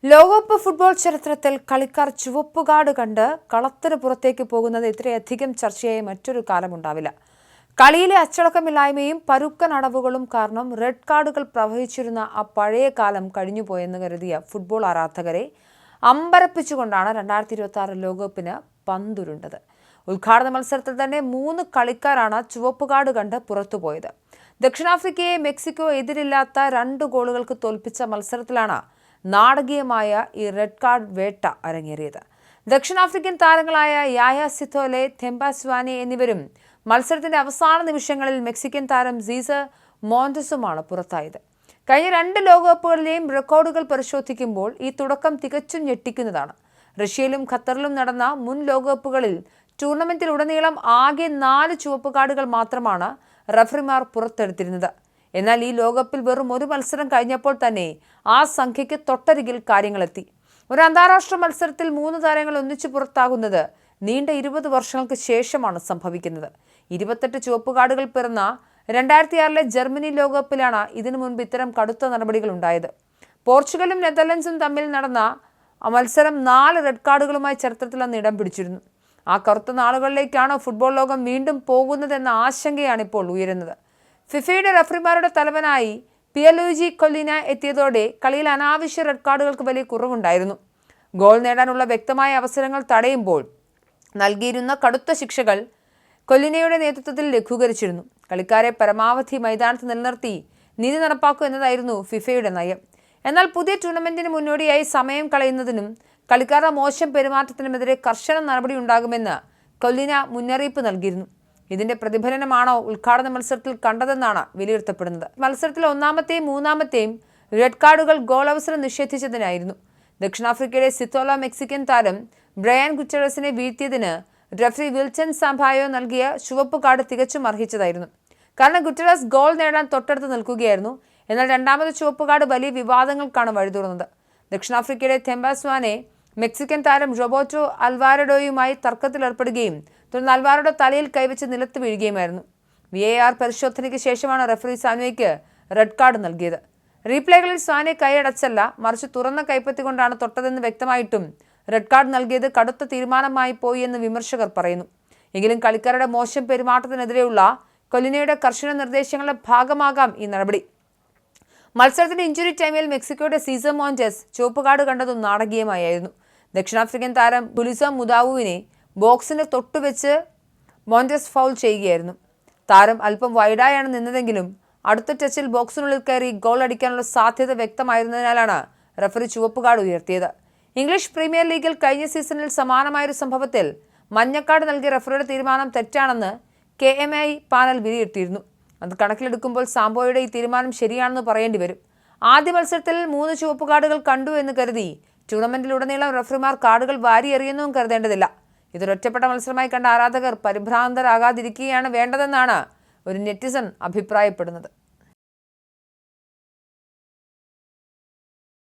ലോകകപ്പ് ഫുട്ബോൾ ചരിത്രത്തിൽ കളിക്കാർ ചുവപ്പ് കാർഡ് കണ്ട് കളത്തിന് പുറത്തേക്ക് പോകുന്നത് ഇത്രയധികം ചർച്ചയായി മറ്റൊരു കാലമുണ്ടാവില്ല. കളിയിലെ അച്ചടക്കമില്ലായ്മയും പരുക്കൻ അടവുകളും കാരണം റെഡ് കാർഡുകൾ പ്രവഹിച്ചിരുന്ന ആ പഴയ കാലം കഴിഞ്ഞുപോയെന്ന് കരുതിയ ഫുട്ബോൾ ആരാധകരെ അമ്പരപ്പിച്ചുകൊണ്ടാണ് 2026 ലോകകപ്പിന് പന്തുരുണ്ടത്. ഉദ്ഘാടന മത്സരത്തിൽ തന്നെ 3 കളിക്കാരാണ് ചുവപ്പ് കാർഡ് കണ്ട് പുറത്തുപോയത്. ദക്ഷിണാഫ്രിക്കയെ മെക്സിക്കോ എതിരില്ലാത്ത 2 ഗോളുകൾക്ക് തോൽപ്പിച്ച മത്സരത്തിലാണ് നാടകീയമായ ഈ റെഡ് കാർഡ് വേട്ട അരങ്ങേറിയത്. ദക്ഷിണാഫ്രിക്കൻ താരങ്ങളായ യായ സിത്തോലെ, തെംബ സ്വാനെ എന്നിവരും മത്സരത്തിന്റെ അവസാന നിമിഷങ്ങളിൽ മെക്സിക്കൻ താരം സീസർ മോണ്ടസുമാണ് പുറത്തായത്. കഴിഞ്ഞ 2 ലോകകപ്പുകളിലെയും റെക്കോർഡുകൾ പരിശോധിക്കുമ്പോൾ ഈ തുടക്കം തികച്ചും ഞെട്ടിക്കുന്നതാണ്. റഷ്യയിലും ഖത്തറിലും നടന്ന മുൻ ലോകകപ്പുകളിൽ ടൂർണമെന്റിലുടനീളം ആകെ 4 ചുവപ്പ് കാർഡുകൾ മാത്രമാണ് റഫറിമാർ പുറത്തെടുത്തിരുന്നത്. എന്നാൽ ഈ ലോകകപ്പിൽ വെറും 1 മത്സരം കഴിഞ്ഞപ്പോൾ തന്നെ ആ സംഖ്യയ്ക്ക് തൊട്ടരികിൽ കാര്യങ്ങളെത്തി. ഒരു അന്താരാഷ്ട്ര മത്സരത്തിൽ 3 താരങ്ങൾ ഒന്നിച്ചു പുറത്താകുന്നത് നീണ്ട 20 വർഷങ്ങൾക്ക് ശേഷമാണ് സംഭവിക്കുന്നത്. 28 ചുവപ്പ് കാർഡുകൾ പിറന്ന 2006 ജർമ്മനി ലോകകപ്പിലാണ് ഇതിനു മുൻപ് ഇത്തരം കടുത്ത നടപടികൾ ഉണ്ടായത്. പോർച്ചുഗലും നെതർലൻഡ്സും തമ്മിൽ നടന്ന മത്സരം 4 റെഡ് കാർഡുകളുമായി ചരിത്രത്തിൽ അന്ന് ഇടം പിടിച്ചിരുന്നു. ആ കറുത്ത നാളുകളിലേക്കാണ് ഫുട്ബോൾ ലോകം വീണ്ടും പോകുന്നതെന്ന ആശങ്കയാണ് ഇപ്പോൾ ഉയരുന്നത്. ഫിഫയുടെ റഫറിമാരുടെ തലവനായി പിയർലൂയിജി കൊല്ലിന എത്തിയതോടെ കളിയിൽ അനാവശ്യ റെഡ് കാർഡുകൾക്ക് വലിയ കുറവുണ്ടായിരുന്നു. ഗോൾ നേടാനുള്ള വ്യക്തമായ അവസരങ്ങൾ തടയുമ്പോൾ നൽകിയിരുന്ന കടുത്ത ശിക്ഷകൾ കൊല്ലിനയുടെ നേതൃത്വത്തിൽ ലഘൂകരിച്ചിരുന്നു. കളിക്കാരെ പരമാവധി മൈതാനത്ത് നിലനിർത്തി നീതി നടപ്പാക്കൂ എന്നതായിരുന്നു ഫിഫയുടെ നയം. എന്നാൽ പുതിയ ടൂർണമെന്റിന് മുന്നോടിയായി സമയം കളയുന്നതിനും കളിക്കാരുടെ മോശം പെരുമാറ്റത്തിനുമെതിരെ കർശന നടപടി ഉണ്ടാകുമെന്ന് കൊല്ലിന മുന്നറിയിപ്പ് നൽകിയിരുന്നു. ഇതിന്റെ പ്രതിഫലനമാണോ ഉദ്ഘാടന മത്സരത്തിൽ കണ്ടതെന്നാണ് വിലയിരുത്തപ്പെടുന്നത്. മത്സരത്തിൽ 1ാമത്തെയും 3ാമത്തെയും റെഡ് കാർഡുകൾ ഗോൾ അവസരം നിഷേധിച്ചതിനായിരുന്നു. ദക്ഷിണാഫ്രിക്കയുടെ സിത്തോല മെക്സിക്കൻ താരം ബ്രയാൻ ഗുറ്ററസിനെ വീഴ്ത്തിയതിന് റഫറി വിൽസൺ സാംപായോ നൽകിയ ചുവപ്പ് കാർഡ് തികച്ചും അർഹിച്ചതായിരുന്നു. കാരണം ഗുറ്ററസ് ഗോൾ നേടാൻ തൊട്ടടുത്ത് നിൽക്കുകയായിരുന്നു. എന്നാൽ 2ാമത് ചുവപ്പ് കാർഡ് വലിയ വിവാദങ്ങൾക്കാണ് വഴിതുറന്നത്. ദക്ഷിണാഫ്രിക്കയുടെ തെംബ സ്വാനെ മെക്സിക്കൻ താരം റോബർട്ടോ അൽവാരഡോയുമായി തർക്കത്തിലേർപ്പെടുകയും തുടർന്ന് അൽവാരഡോ തലയിൽ കൈവച്ച് നിലത്ത് വീഴുകയുമായിരുന്നു. VAR പരിശോധനയ്ക്ക് ശേഷമാണ് റഫറി സാനുവയ്ക്ക് റെഡ് കാർഡ് നൽകിയത്. റീപ്ലേകളിൽ സ്വാനെ കൈയടച്ചല്ല, മറിച്ച് തുറന്ന കൈപ്പത്തിക്കൊണ്ടാണ് തൊട്ടതെന്ന് വ്യക്തമായിട്ടും റെഡ് കാർഡ് നൽകിയത് കടുത്ത തീരുമാനമായി പോയി എന്ന് വിമർശകർ പറയുന്നു. എങ്കിലും കളിക്കാരുടെ മോശം പെരുമാറ്റത്തിനെതിരെയുള്ള കൊല്ലിനയുടെ കർശന നിർദ്ദേശങ്ങളുടെ ഭാഗമാകാം ഈ നടപടി. മത്സരത്തിന്റെ ഇഞ്ചുറി ടൈമിൽ മെക്സിക്കോയുടെ സീസർ മോണ്ടസ് ചുവപ്പ് കാർഡ് കണ്ടതും നാടകീയമായിരുന്നു. ദക്ഷിണാഫ്രിക്കൻ താരം ബുലിസ മുദാവുവിനെ ബോക്സിന് തൊട്ടുവെച്ച് മോണ്ടസ് ഫൗൾ ചെയ്യുകയായിരുന്നു. താരം അല്പം വൈഡായാണ് നിന്നതെങ്കിലും അടുത്ത ടച്ചിൽ ബോക്സിനുള്ളിൽ കയറി ഗോൾ അടിക്കാനുള്ള സാധ്യത വ്യക്തമായിരുന്നതിനാലാണ് റഫറി ചുവപ്പ് കാർഡ് ഉയർത്തിയത്. ഇംഗ്ലീഷ് പ്രീമിയർ ലീഗിൽ കഴിഞ്ഞ സീസണിൽ സമാനമായൊരു സംഭവത്തിൽ മഞ്ഞക്കാർഡ് നൽകിയ റഫറിയുടെ തീരുമാനം തെറ്റാണെന്ന് KMI പാനൽ വിലയിരുത്തിയിരുന്നു. അത് കണക്കിലെടുക്കുമ്പോൾ സാംബോയുടെ ഈ തീരുമാനം ശരിയാണെന്ന് പറയേണ്ടി വരും. ആദ്യ മത്സരത്തിൽ 3 ചുവപ്പ് കാർഡുകൾ കണ്ടു എന്ന് കരുതി ടൂർണമെന്റിലുടനീളം റഫറിമാർ കാർഡുകൾ വാരിയെറിയുന്നതും കരുതേണ്ടതില്ല. ഇതൊരൊറ്റപ്പെട്ട മത്സരമായി കണ്ട ആരാധകർ പരിഭ്രാന്തരാകാതിരിക്കുകയാണ് വേണ്ടതെന്നാണ് ഒരു നെറ്റിസൺ അഭിപ്രായപ്പെടുന്നത്.